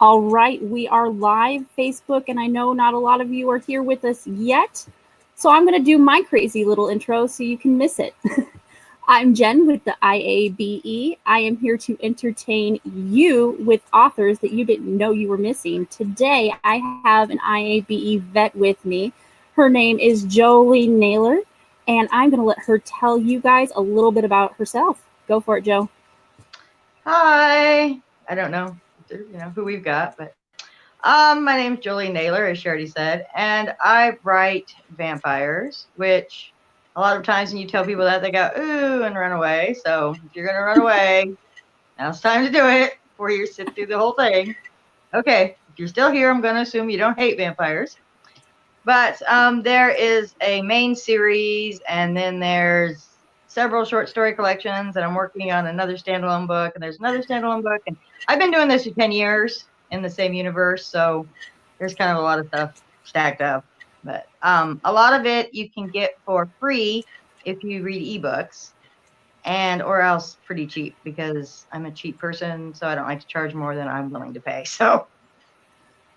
All right, we are live, Facebook, and I know not a lot of you are here with us yet. So I'm going to do my crazy little intro so you can miss it. I'm Jen with the IABE. I am here to entertain you with authors that you didn't know you were missing. Today, I have an IABE vet with me. Her name is Joleene Naylor, and I'm going to let her tell you guys a little bit about herself. Go for it, Joe. Hi. I don't know, who we've got, but my name's Joleene Naylor, as she already said, and I write vampires, which a lot of times when you tell people that, they go, ooh, and run away. So if you're going to run away, now's time to do it before you sit through the whole thing. Okay, if you're still here, I'm going to assume you don't hate vampires. But there is a main series, and then there's several short story collections, and I'm working on another standalone book, and there's another standalone book, and I've been doing this for 10 years in the same universe, so there's kind of a lot of stuff stacked up. But a lot of it you can get for free if you read ebooks, and or else pretty cheap, because I'm a cheap person, so I don't like to charge more than I'm willing to pay. So,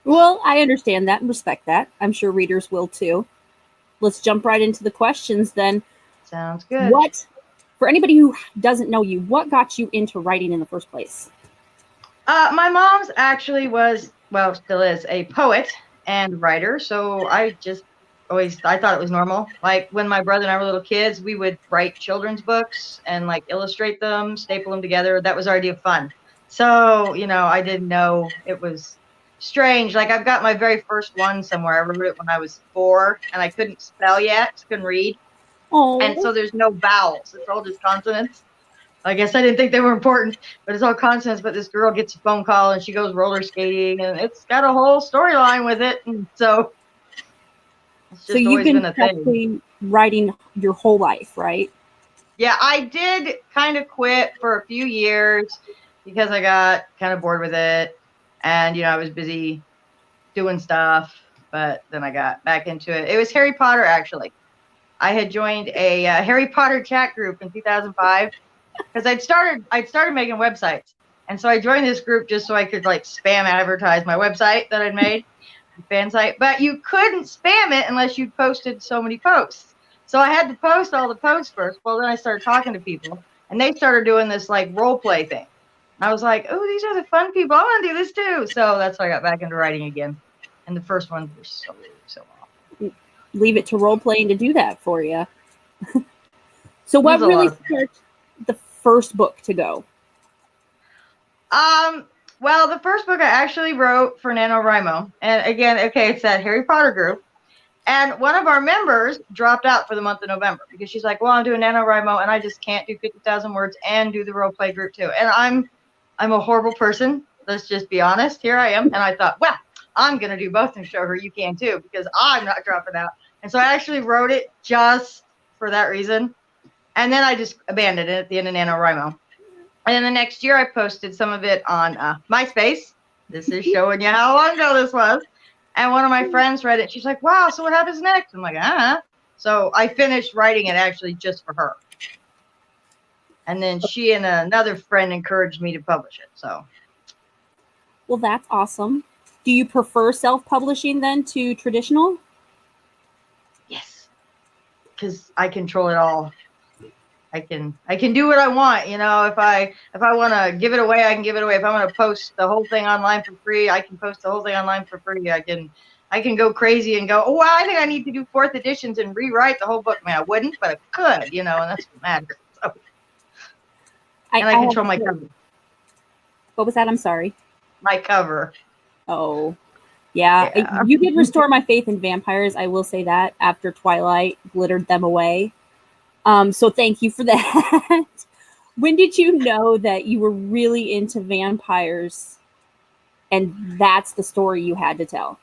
well, I understand that and respect that. I'm sure readers will too. Let's jump right into the questions then. Sounds good. For anybody who doesn't know you, what got you into writing in the first place? My mom's actually was, well, still is, a poet and writer. So I just I thought it was normal. Like when my brother and I were little kids, we would write children's books and like illustrate them, staple them together. That was already fun. So, I didn't know it was strange. Like I've got my very first one somewhere. I wrote it when I was 4 and I couldn't spell yet, couldn't read. Oh. And so there's no vowels. It's all just consonants. I guess I didn't think they were important, but it's all consonants. But this girl gets a phone call and she goes roller skating, and it's got a whole storyline with it. And so it's just you've always been a thing. Writing your whole life, right? Yeah, I did kind of quit for a few years because I got kind of bored with it, and I was busy doing stuff. But then I got back into it. It was Harry Potter, actually. I had joined a Harry Potter chat group in 2005. Because I'd started making websites, and so I joined this group just so I could like spam advertise my website that I'd made, fan site. But you couldn't spam it unless you posted so many posts. So I had to post all the posts first. Well, then I started talking to people, and they started doing this like role play thing. I was like, oh, these are the fun people. I want to do this too. So that's how I got back into writing again. And the first ones were so awful. Leave it to role playing to do that for you. So what really sparked the first book to go? Well, the first book I actually wrote for NaNoWriMo. And again, okay, it's that Harry Potter group. And one of our members dropped out for the month of November because she's like, well, I'm doing NaNoWriMo and I just can't do 50,000 words and do the role play group too. And I'm a horrible person. Let's just be honest. Here I am. And I thought, well, I'm going to do both and show her you can too, because I'm not dropping out. And so I actually wrote it just for that reason. And then I just abandoned it at the end of NaNoWriMo. And then the next year I posted some of it on MySpace. This is showing you how long ago this was. And one of my friends read it. She's like, wow, so what happens next? I'm like, So I finished writing it actually just for her. And then she and another friend encouraged me to publish it. So. Well, that's awesome. Do you prefer self-publishing then to traditional? Yes. Because I control it all. I can do what I want, if I want to give it away, I can give it away. If I want to post the whole thing online for free, I can post the whole thing online for free. I can go crazy and go, oh, well, I think I need to do 4th editions and rewrite the whole book. I mean, I wouldn't, but I could, and that's what matters. So. And I control my cover. What was that? I'm sorry. My cover. Oh, yeah. You did restore my faith in vampires. I will say that after Twilight glittered them away. So thank you for that. When did you know that you were really into vampires and that's the story you had to tell?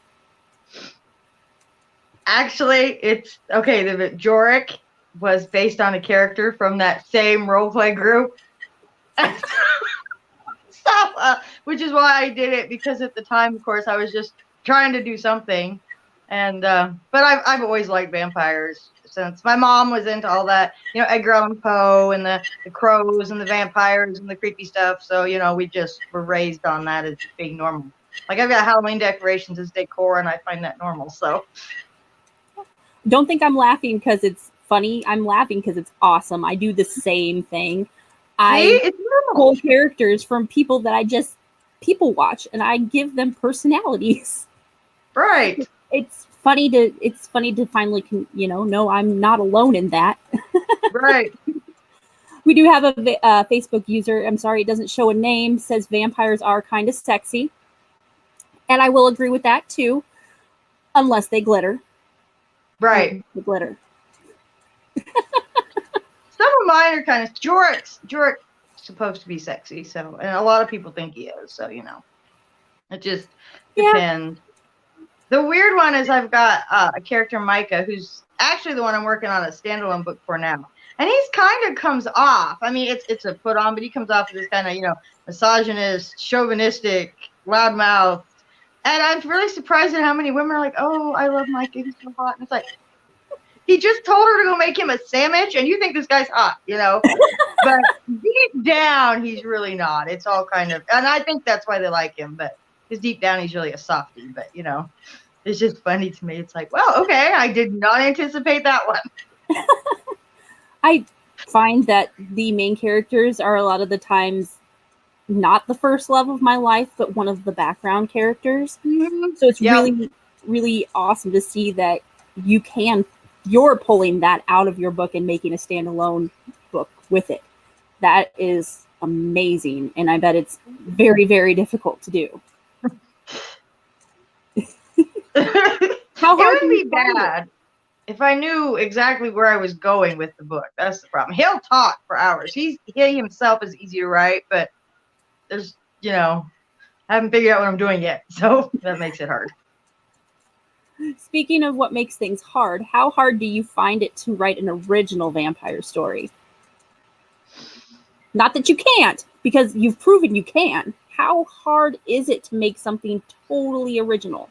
Actually, it's okay. The Jorik was based on a character from that same roleplay group. Which is why I did it, because at the time, of course, I was just trying to do something. And but I've always liked vampires since my mom was into all that, Edgar Allan Poe and the crows and the vampires and the creepy stuff. So we just were raised on that as being normal. Like I've got Halloween decorations as decor, and I find that normal. So Don't think I'm laughing because it's funny. I'm laughing because it's awesome. I do the same thing. see, I it's normal. pull characters from people that I just people watch, and I give them personalities. Right. It's funny to finally know I'm not alone in that. Right. We do have a Facebook user. I'm sorry, it doesn't show a name. Says vampires are kind of sexy, and I will agree with that too, unless they glitter. Right. The glitter. Some of mine are kind of Jorik's supposed to be sexy, so and a lot of people think he is. So it just depends. The weird one is I've got a character, Micah, who's actually the one I'm working on a standalone book for now. And he's kind of comes off. I mean, it's a put on, but he comes off as this kind of, misogynist, chauvinistic, loudmouth. And I'm really surprised at how many women are like, oh, I love Micah. He's so hot. And it's like, he just told her to go make him a sandwich, and you think this guy's hot, But deep down, he's really not. It's all kind of, and I think that's why they like him. But because deep down, he's really a softie. But it's just funny to me. It's like, well, okay, I did not anticipate that one. I find that the main characters are a lot of the times not the first love of my life, but one of the background characters. Mm-hmm. So it's really, really awesome to see that you're pulling that out of your book and making a standalone book with it. That is amazing. And I bet it's very, very difficult to do. How hard it would be bad if I knew exactly where I was going with the book. That's the problem. He'll talk for hours. He himself is easy to write, but there's, I haven't figured out what I'm doing yet. So that makes it hard. Speaking of what makes things hard, how hard do you find it to write an original vampire story? Not that you can't, because you've proven you can. How hard is it to make something totally original?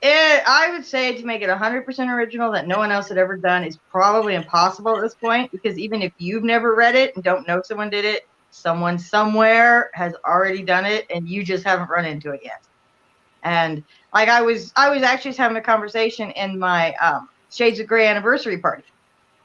I would say to make it 100% original that no one else had ever done is probably impossible at this point, because even if you've never read it and don't know someone did it, someone somewhere has already done it and you just haven't run into it yet. And like I was actually just having a conversation in my Shades of Grey anniversary party,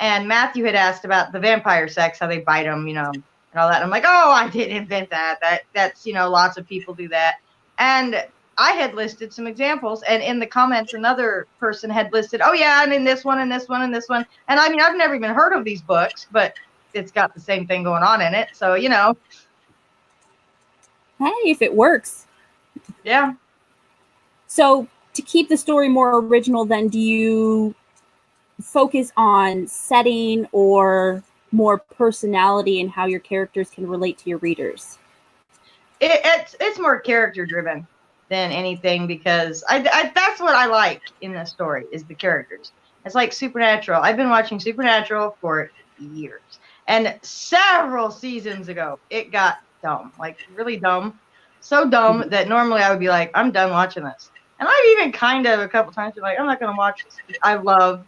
and Matthew had asked about the vampire sex, how they bite them, and all that. And I'm like, oh, I didn't invent that. That's lots of people do that. And I had listed some examples, and in the comments, another person had listed, oh yeah, and in this one, and this one, and this one. And I mean, I've never even heard of these books, but it's got the same thing going on in it. So Hey, if it works. Yeah. So to keep the story more original, then do you focus on setting or more personality and how your characters can relate to your readers? It's more character driven than anything, because I that's what I like in the story is the characters. It's like Supernatural. I've been watching Supernatural for years, and several seasons ago it got dumb, like really dumb, so dumb that normally I would be like, I'm done watching this. And I've even kind of a couple times been like, I'm not going to watch this. I love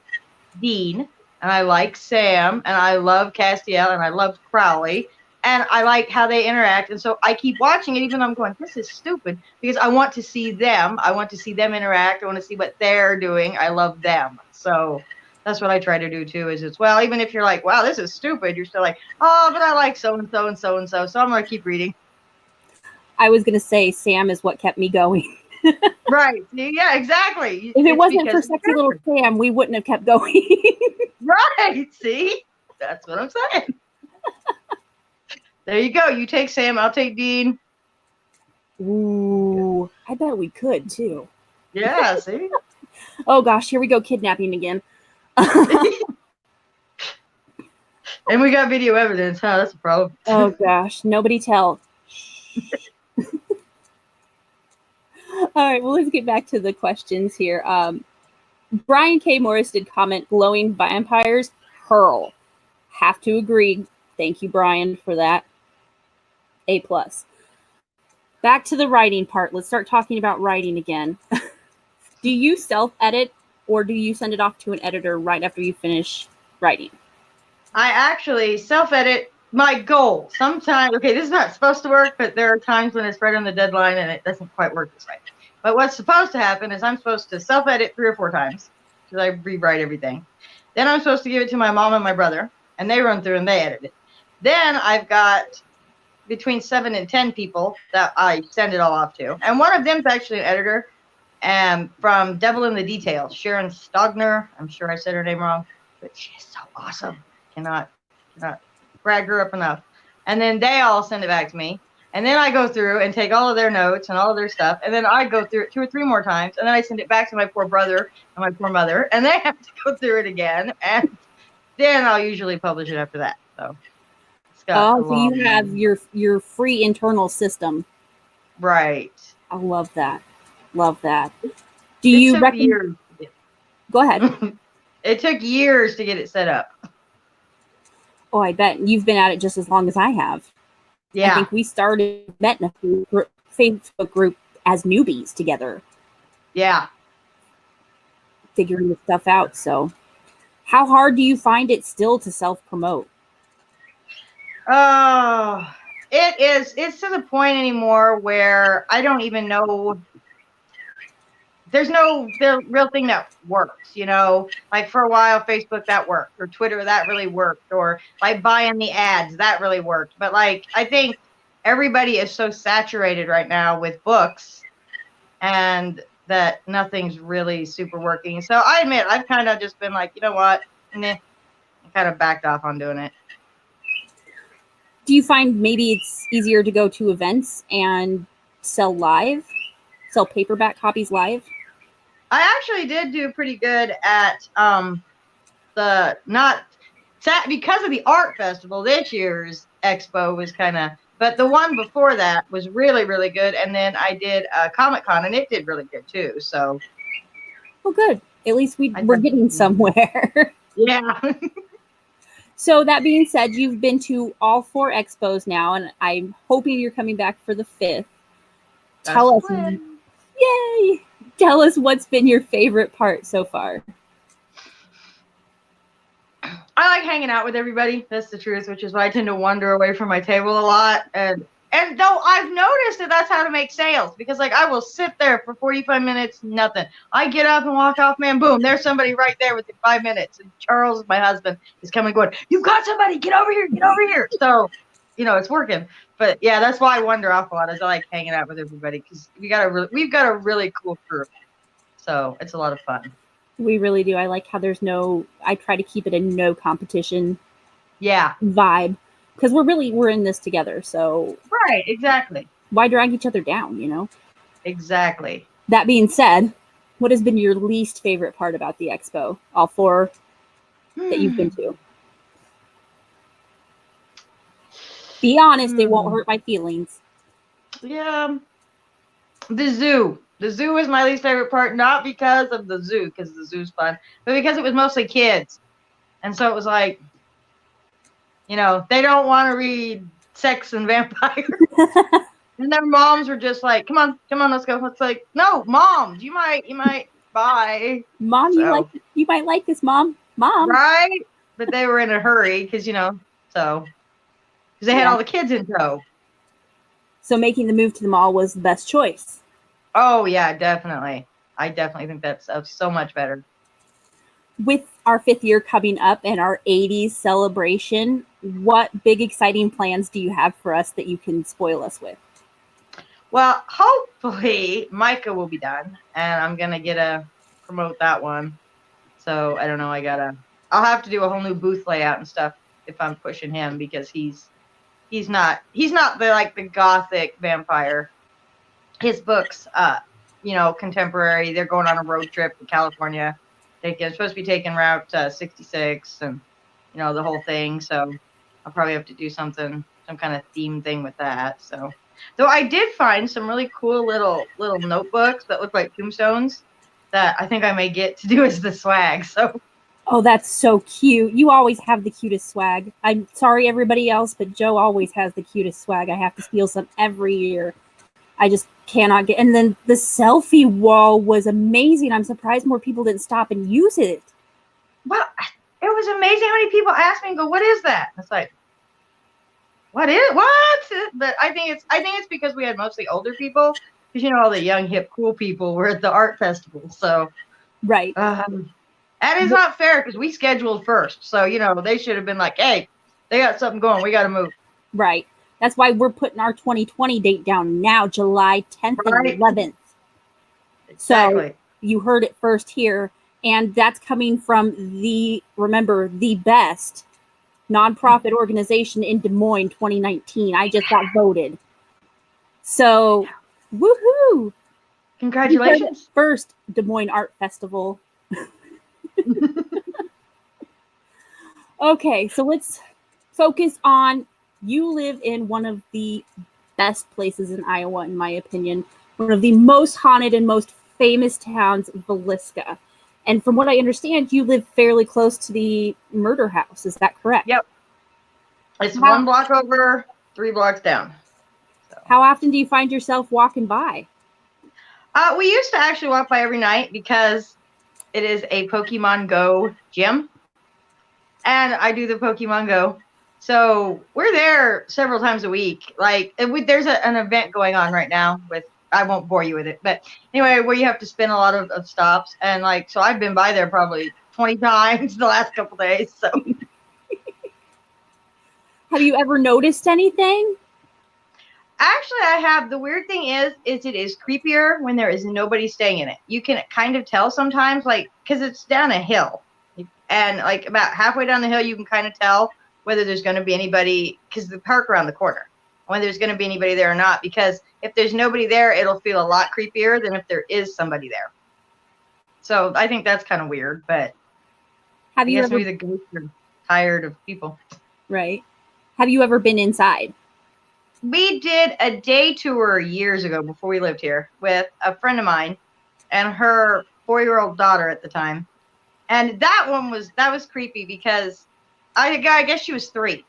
Dean, and I like Sam, and I love Castiel, and I love Crowley, and I like how they interact. And so I keep watching it, even though I'm going, this is stupid, because I want to see them. I want to see them interact. I want to see what they're doing. I love them. So that's what I try to do too, is it's, well, even if you're like, wow, this is stupid, you're still like, oh, but I like so-and-so and so-and-so, so I'm going to keep reading. I was going to say Sam is what kept me going. Right. Yeah, exactly. If it wasn't for sexy little Sam, we wouldn't have kept going. Right. See? That's what I'm saying. There you go. You take Sam, I'll take Dean. Ooh, I bet we could too. Yeah, see? Oh gosh, here we go, kidnapping again. And we got video evidence, huh? That's a problem. Oh gosh, nobody tell. All right, well, let's get back to the questions here. Brian K. Morris did comment, glowing vampires, hurl. Have to agree. Thank you, Brian, for that. A+. Back to the writing part. Let's start talking about writing again. Do you self-edit, or do you send it off to an editor right after you finish writing? I actually self-edit my goal. Sometimes, okay, this is not supposed to work, but there are times when it's right on the deadline and it doesn't quite work this way. But what's supposed to happen is I'm supposed to self-edit 3 or 4 times because I rewrite everything. Then I'm supposed to give it to my mom and my brother, and they run through and they edit it. Then I've got between 7 and 10 people that I send it all off to. And one of them is actually an editor from Devil in the Details, Sharon Stogner. I'm sure I said her name wrong, but she's so awesome. Cannot brag her up enough. And then they all send it back to me. And then I go through and take all of their notes and all of their stuff. And then I go through it 2 or 3 more times. And then I send it back to my poor brother and my poor mother. And they have to go through it again. And then I'll usually publish it after that. So it's got Oh, so you have your free internal system. Right. I love that. Love that. Do you recommend? Go ahead. It took years to get it set up. Oh, I bet you've been at it just as long as I have. Yeah. I think we met in a Facebook group as newbies together. Yeah. Figuring this stuff out. So how hard do you find it still to self-promote? Oh, it's to the point anymore where I don't even know. There's no real thing that works, you know, like for a while, Facebook, that worked, or Twitter, that really worked, or like buying the ads, that really worked. But like, I think everybody is so saturated right now with books and that nothing's really super working. So I admit, I've kind of just been like, you know what, I kind of backed off on doing it. Do you find maybe it's easier to go to events and sell paperback copies live? I actually did do pretty good at because of the art festival. This year's expo was kind of, but the one before that was really, really good. And then I did Comic-Con, and it did really good too. So, well, good. At least we're getting somewhere. Yeah. So that being said, you've been to all 4 expos now, and I'm hoping you're coming back for the 5th. Tell us, yay! Tell us what's been your favorite part so far. I like hanging out with everybody. That's the truth, which is why I tend to wander away from my table a lot. And though I've noticed that's how to make sales, because like I will sit there for 45 minutes, nothing. I get up and walk off, man, boom, there's somebody right there within 5 minutes. And Charles, my husband, is coming going, you've got somebody, get over here, get over here. So, you know, it's working. But yeah, that's why I wander off a lot, is I like hanging out with everybody, because we've got a really cool crew. So it's a lot of fun. We really do. I like how I try to keep it a no competition vibe, because we're in this together. So right, exactly. Why drag each other down, you know? Exactly. That being said, what has been your least favorite part about the expo? All 4 that you've been to. Be honest, it won't hurt my feelings. Yeah. The zoo. The zoo was my least favorite part, not because of the zoo, because the zoo's fun, but because it was mostly kids. And so it was like, you know, they don't want to read sex and vampires. And their moms were just like, come on, let's go. It's like, no, mom, you might buy. Mom, so, you might like this, mom. Right? But they were in a hurry because, you know, because they had all the kids in tow. So making the move to the mall was the best choice. Oh, yeah, definitely. I definitely think that's so much better. With our 5th year coming up and our 80s celebration, what big exciting plans do you have for us that you can spoil us with? Well, hopefully Micah will be done, and I'm going to get to promote that one. So I don't know. I'll have to do a whole new booth layout and stuff if I'm pushing him, because he's not the gothic vampire. His books, you know, contemporary. They're going on a road trip to California. They're supposed to be taking Route 66 and, you know, the whole thing. So I'll probably have to do some kind of theme thing with that. So, though I did find some really cool little notebooks that look like tombstones that I think I may get to do as the swag. So. Oh, that's so cute. You always have the cutest swag. I'm sorry, everybody else, but Joe always has the cutest swag. I have to steal some every year. I just cannot get. And then the selfie wall was amazing. I'm surprised more people didn't stop and use it. Well, it was amazing how many people asked me and go, what is that? It's like, what is what? But I think it's because we had mostly older people, because all the young, hip, cool people were at the art festival. So Right. that is not fair because we scheduled first. So they should have been like, hey, they got something going. We got to move. Right. That's why we're putting our 2020 date down now, July 10th and Right. 11th. So Exactly. you heard it first here. And that's coming from remember, the best nonprofit organization in Des Moines 2019. I just got voted. So, woohoo! You heard it Congratulations. first, Des Moines Art Festival. Okay, so let's focus on, you live in one of the best places in Iowa, in my opinion, one of the most haunted and most famous towns, Villisca. And from what I understand, you live fairly close to the murder house. Is that correct? Yep. It's How, 1 block over, 3 blocks down. So. how often do you find yourself walking by? We used to actually walk by every night because it is a Pokemon Go gym, and I do the Pokemon Go. So we're there several times a week. Like there's an event going on right now with, I won't bore you with it, but anyway, where you have to spin a lot of stops, and so I've been by there probably 20 times the last couple days. So Have you ever noticed anything? actually, I have. The weird thing is it is creepier when there is nobody staying in it. You can kind of tell sometimes, because it's down a hill, and about halfway down the hill, you can kind of tell whether there's going to be anybody, because the park around the corner, whether there's going to be anybody there or not. Because if there's nobody there, it'll feel a lot creepier than if there is somebody there. So I think that's kind of weird, but Have I you guess ever, maybe the ghosts are tired of people. right? Have you ever been inside? We did a day tour years ago before we lived here with a friend of mine and her 4-year-old daughter at the time. And that was creepy because I guess she was 3.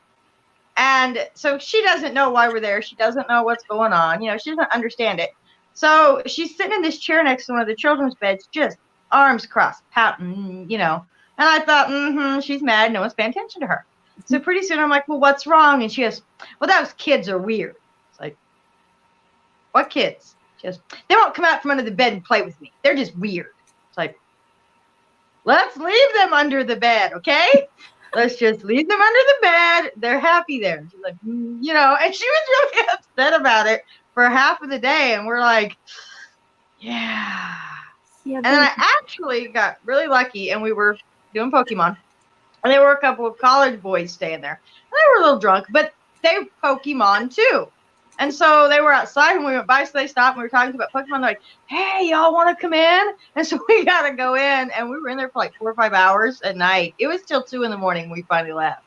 And so she doesn't know why we're there. She doesn't know what's going on. She doesn't understand it. So she's sitting in this chair next to one of the children's beds, just arms crossed, pouting, And I thought, she's mad. No one's paying attention to her. So pretty soon I'm like, well, what's wrong? And she goes, well, those kids are weird. It's like, what kids? She goes, they won't come out from under the bed and play with me. They're just weird. It's like, let's leave them under the bed, okay? Let's just leave them under the bed. They're happy there. She's like, and she was really upset about it for half of the day. And we're like, yeah. And then I actually got really lucky, and we were doing Pokemon. And there were a couple of college boys staying there. And they were a little drunk, but they Pokemon too. And so they were outside when we went by, so they stopped and we were talking about Pokemon. They're like, hey, y'all want to come in? And so we got to go in, and we were in there for 4 or 5 hours at night. It was till 2 in the morning when we finally left,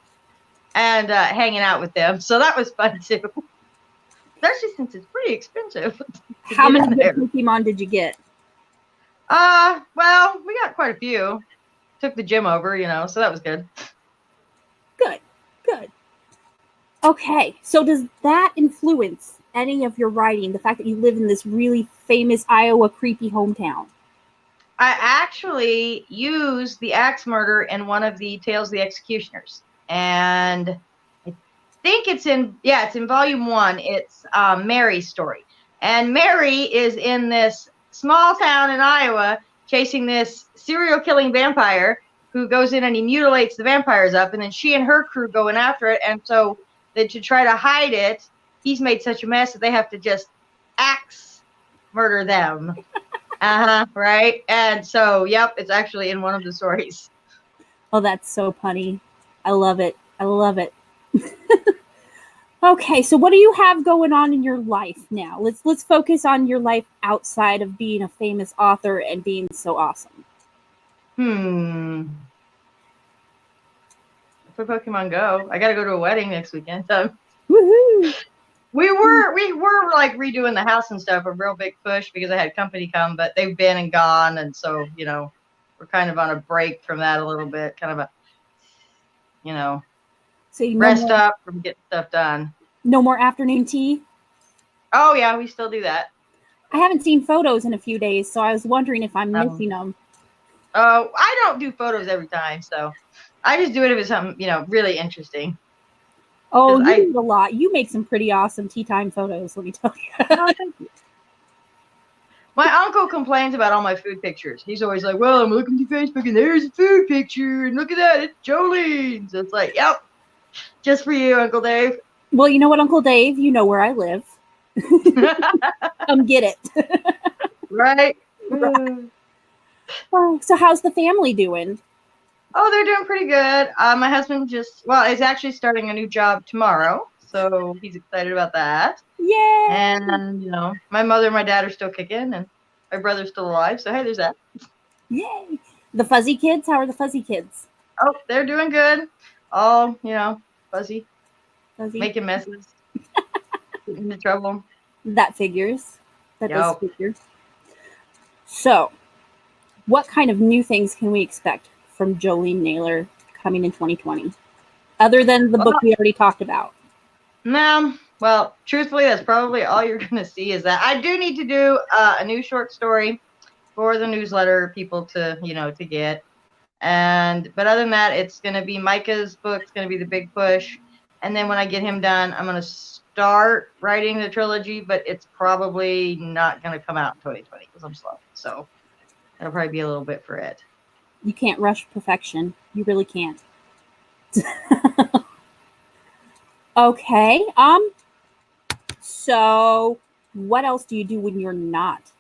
and hanging out with them. So that was fun too. Especially since it's pretty expensive. How many Pokemon did you get? Well, we got quite a few. Took the gym over, so that was good. Good. Okay, so does that influence any of your writing, the fact that you live in this really famous Iowa creepy hometown? I actually used the axe murder in one of the Tales of the Executioners. And I think it's in volume 1. It's Mary's story. And Mary is in this small town in Iowa chasing this serial killing vampire who goes in and he mutilates the vampires up. And then she and her crew going after it. And so to try to hide it, he's made such a mess that they have to just axe murder them. Right? And so, yep, it's actually in one of the stories. Oh, that's so funny. I love it. Okay, so what do you have going on in your life now? Let's focus on your life outside of being a famous author and being so awesome. For Pokemon Go, I got to go to a wedding next weekend. So woohoo! We were redoing the house and stuff, a real big push because I had company come, but they've been and gone, and so we're kind of on a break from that a little bit, kind of a so rest up from getting stuff done. No more afternoon tea? Oh yeah, we still do that. I haven't seen photos in a few days, so I was wondering if I'm missing them. Oh, I don't do photos every time, so I just do it if it's something really interesting. Oh, Because you I, do a lot. You make some pretty awesome tea time photos, let me tell you. oh, thank you. My uncle complains about all my food pictures. He's always like, well, I'm looking through Facebook and there's a food picture and look at that, it's Jolene. So it's like, yep, just for you, Uncle Dave. Well, you know what, Uncle Dave? You know where I live. Come get it. Right? Oh, so how's the family doing? Oh, they're doing pretty good. My husband is actually starting a new job tomorrow. So he's excited about that. Yay! And, my mother and my dad are still kicking and my brother's still alive. So, hey, there's that. Yay! The fuzzy kids? How are the fuzzy kids? Oh, they're doing good. All, fuzzy, Fuzzy? making messes, getting into trouble. That figures. That does Yep. figure. So, what kind of new things can we expect from Joleene Naylor coming in 2020? Other than the book we already talked about. No, well, truthfully, that's probably all you're going to see is that I do need to do a new short story for the newsletter people to get. But other than that, it's going to be Micah's book. It's going to be the big push. And then when I get him done, I'm going to start writing the trilogy, but it's probably not going to come out in 2020 because I'm slow. So that'll probably be a little bit for it. You can't rush perfection. You really can't. Okay. So what else do you do when you're not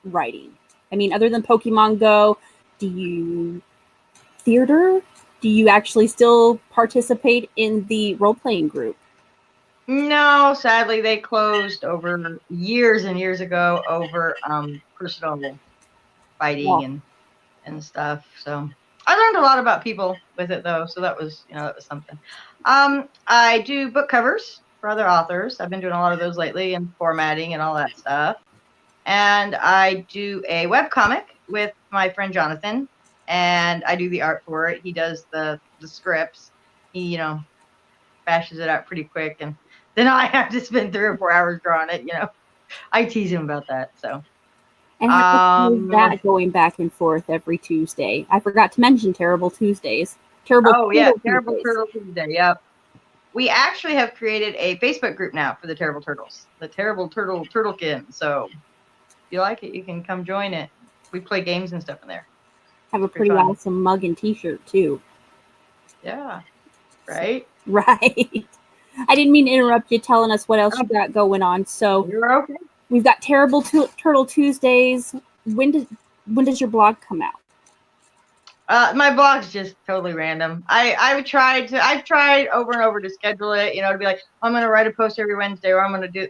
writing? I mean, other than Pokemon Go, do you theater? Do you actually still participate in the role-playing group? No, sadly, they closed over years and years ago over personal fighting and stuff. So I learned a lot about people with it though. So that was something. I do book covers for other authors. I've been doing a lot of those lately and formatting and all that stuff. And I do a web comic with my friend Jonathan, and I do the art for it. He does the scripts. He bashes it out pretty quick, and then I have to spend 3 or 4 hours drawing it. I tease him about that. So. And how is that going back and forth every Tuesday? I forgot to mention Terrible Tuesdays. Terrible Turtle Tuesday. Yep. We actually have created a Facebook group now for the Terrible Turtles, the Terrible Turtle Turtlekin. So if you like it, you can come join it. We play games and stuff in there. Have a pretty awesome mug and t-shirt too. Yeah. Right? So, right. I didn't mean to interrupt you telling us what else you got going on. So you're okay. We've got Terrible Turtle Tuesdays. When does your blog come out? My blog's just totally random. I've tried over and over to schedule it, to be like, I'm going to write a post every Wednesday or I'm going to do.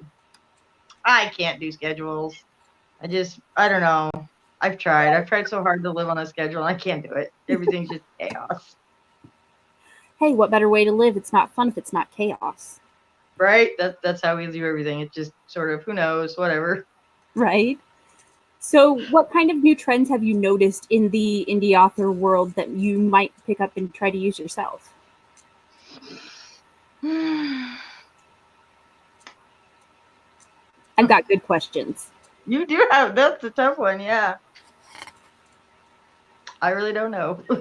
I can't do schedules. I don't know. I've tried so hard to live on a schedule and I can't do it. Everything's just chaos. Hey, what better way to live? It's not fun if it's not chaos. Right? That's how we do everything. It's just sort of, who knows, whatever. Right. So what kind of new trends have you noticed in the indie author world that you might pick up and try to use yourself? I've got good questions. You do have, that's a tough one, yeah. I really don't know. I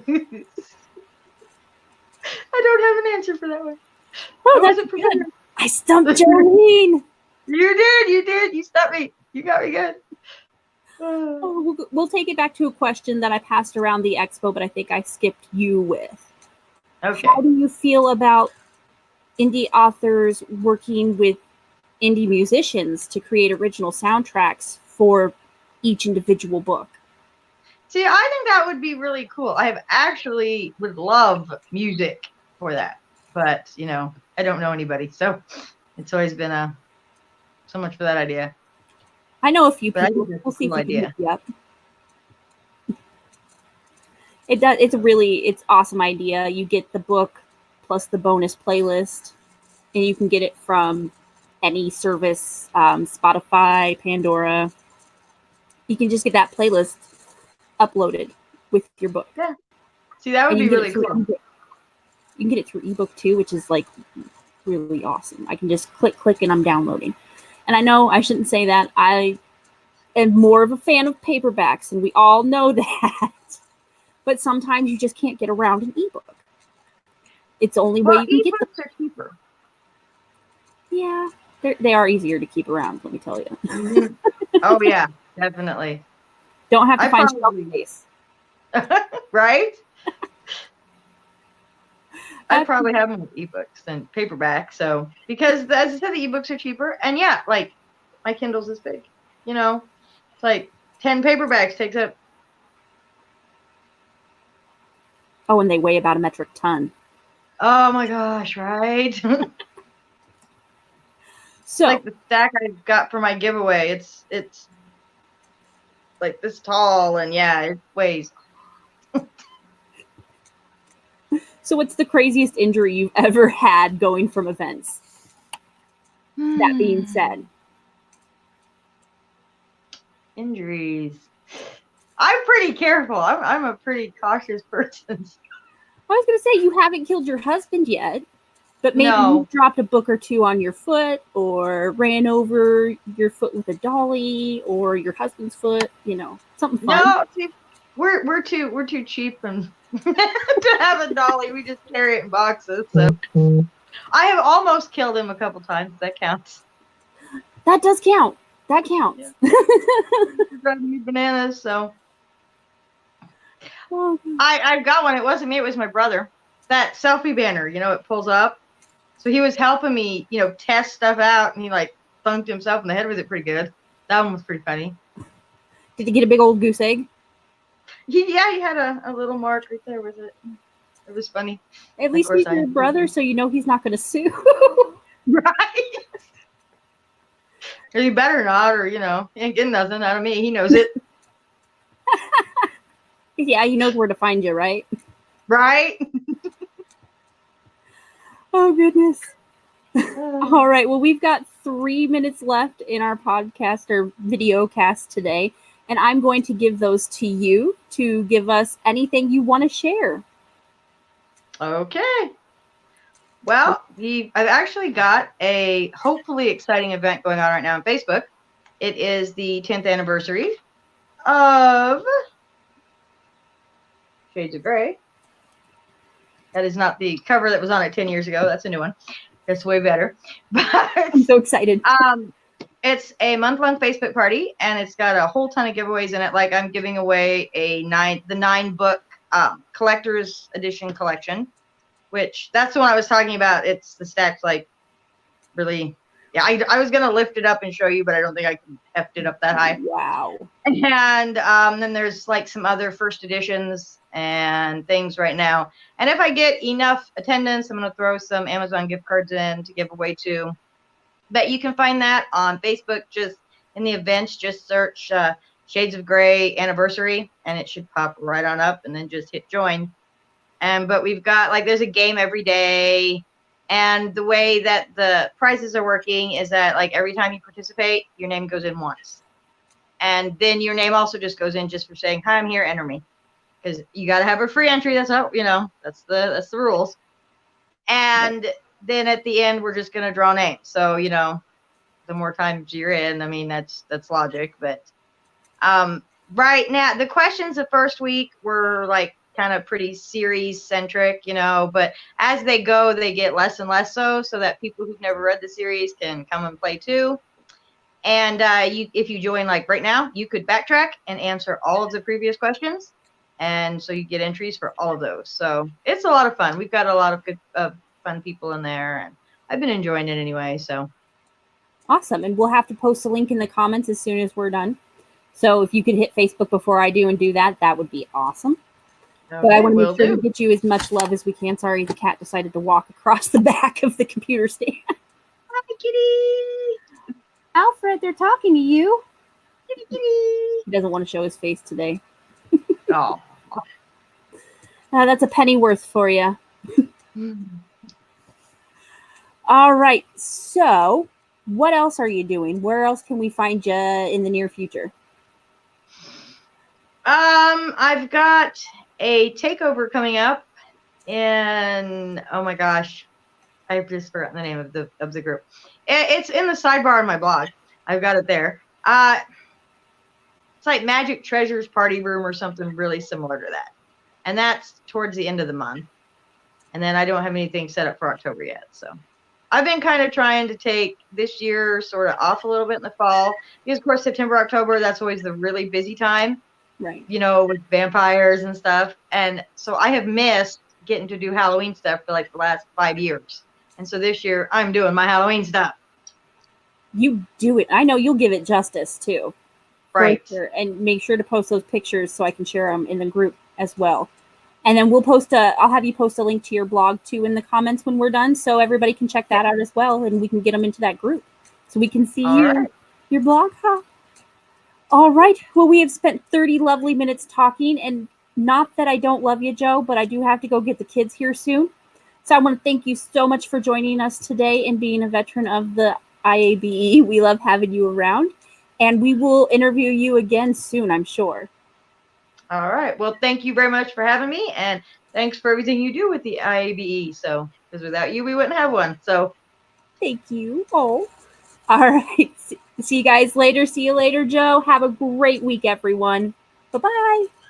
don't have an answer for that one. Oh, that's good. I stumped Joleene. You did. You stumped me. You got me good. We'll take it back to a question that I passed around the expo, but I think I skipped you with. Okay. How do you feel about indie authors working with indie musicians to create original soundtracks for each individual book? See, I think that would be really cool. I actually would love music for that, but I don't know anybody, so it's always been so much for that idea. I know a few people. We'll see if we can hook you up. It's awesome idea. You get the book plus the bonus playlist, and you can get it from any service, Spotify, Pandora. You can just get that playlist uploaded with your book. Yeah. See, that would be really cool. You can get it through ebook too, which is like really awesome. I can just click, and I'm downloading. And I know I shouldn't say that. I am more of a fan of paperbacks, and we all know that. But sometimes you just can't get around an ebook. It's the only way you can get them. Ebooks are cheaper. Yeah, they are easier to keep around. Let me tell you. Mhm. Oh yeah, definitely. Don't have to I find shelf probably space. right. I'd That's probably have more ebooks than paperback. So because as I said, the ebooks are cheaper, and yeah, like my Kindle's this big. You know, it's like 10 paperbacks takes up. oh, and they weigh about a metric ton. Oh my gosh, right? So Like the stack I got for my giveaway. It's like this tall, and yeah, it weighs. So, what's the craziest injury you've ever had going from events? That being said, Injuries. I'm pretty careful. I'm a pretty cautious person. I was going to say you haven't killed your husband yet, but maybe you No, dropped a book or two on your foot, or ran over your foot with a dolly, or your husband's foot. Something fun. no. See, we're too cheap and to have a dolly. We just carry it in boxes. So I have almost killed him a couple times. That counts. That does count. That Yeah, counts. you're driving me bananas. So Oh, I got one. It wasn't me. It was my brother. That selfie banner. It pulls up. So he was helping me, test stuff out, and he like thunked himself in the head with it pretty good. That one was pretty funny. did you get a big old goose egg? Yeah, he had a little mark right there with it. It was funny. At Of least course, he's I your brother, so you know he's not going to sue. right. Or he better not, or he ain't getting nothing out of me. He knows it, Yeah, he knows where to find you, right? right? Oh, goodness. Uh, All right. Well, we've got 3 minutes left in our podcast or video cast today, and I'm going to give those to you to give us anything you want to share. okay. Well, I've actually got a hopefully exciting event going on right now on Facebook. It is the 10th anniversary of Shades of Grey. That is not the cover that was on it 10 years ago. That's a new one. It's way better. But I'm so excited. it's a month-long Facebook party, and it's got a whole ton of giveaways in it. Like I'm giving away the 9-book collector's edition collection, which that's the one I was talking about. It's the stack's like really, yeah. I was gonna lift it up and show you, but I don't think I can heft it up that high. Wow. And then there's like some other first editions and things right now. And if I get enough attendance, I'm gonna throw some Amazon gift cards in to give away too. But you can find that on Facebook. Just in the events, just search Shades of Grey anniversary, and it should pop right on up. And then just hit join. But we've got like there's a game every day, and the way that the prizes are working is that like every time you participate, your name goes in once, and then your name also just goes in just for saying hi, I'm here, enter me, because you got to have a free entry. That's how that's the rules. And then at the end, we're just gonna draw names. So the more times you're in, I mean, that's logic. But right now, the questions the first week were like kind of pretty series centric, but as they go, they get less and less so that people who've never read the series can come and play too. And if you join like right now, you could backtrack and answer all of the previous questions. And so you get entries for all of those. So it's a lot of fun. We've got a lot of good, fun people in there, and I've been enjoying it anyway. So Awesome. And we'll have to post a link in the comments as soon as we're done. So if you could hit Facebook before I do and do that, that would be awesome. okay, But I want to will make sure do. to get you as much love as we can. Sorry, the cat decided to walk across the back of the computer stand. Hi, kitty. Alfred, they're talking to you. Kitty, kitty. He doesn't want to show his face today. Oh. That's a pennyworth for you. All right. So, what else are you doing? Where else can we find you in the near future? I've got a takeover coming up in, oh my gosh, I've just forgotten the name of the group. It's in the sidebar on my blog. I've got it there. It's like Magic Treasures Party Room or something really similar to that. And that's towards the end of the month. And then I don't have anything set up for October yet. So I've been kind of trying to take this year sort of off a little bit in the fall because, of course, September, October, that's always the really busy time, Right. with vampires and stuff. And so I have missed getting to do Halloween stuff for like the last 5 years. And so this year I'm doing my Halloween stuff. You do it. I know you'll give it justice too. For Right. sure. And make sure to post those pictures so I can share them in the group as well. And then I'll have you post a link to your blog too in the comments when we're done so everybody can check that out as well and we can get them into that group so we can see All right. your blog. Huh? All right. Well, we have spent 30 lovely minutes talking, and not that I don't love you, Joe, but I do have to go get the kids here soon. So I want to thank you so much for joining us today and being a veteran of the IABE. We love having you around, and we will interview you again soon, I'm sure. All right. Well, thank you very much for having me, and thanks for everything you do with the IABE. So, because without you, we wouldn't have one. So, Thank you. Oh, all right. See you guys later. See you later, Joe. Have a great week, everyone. Bye-bye.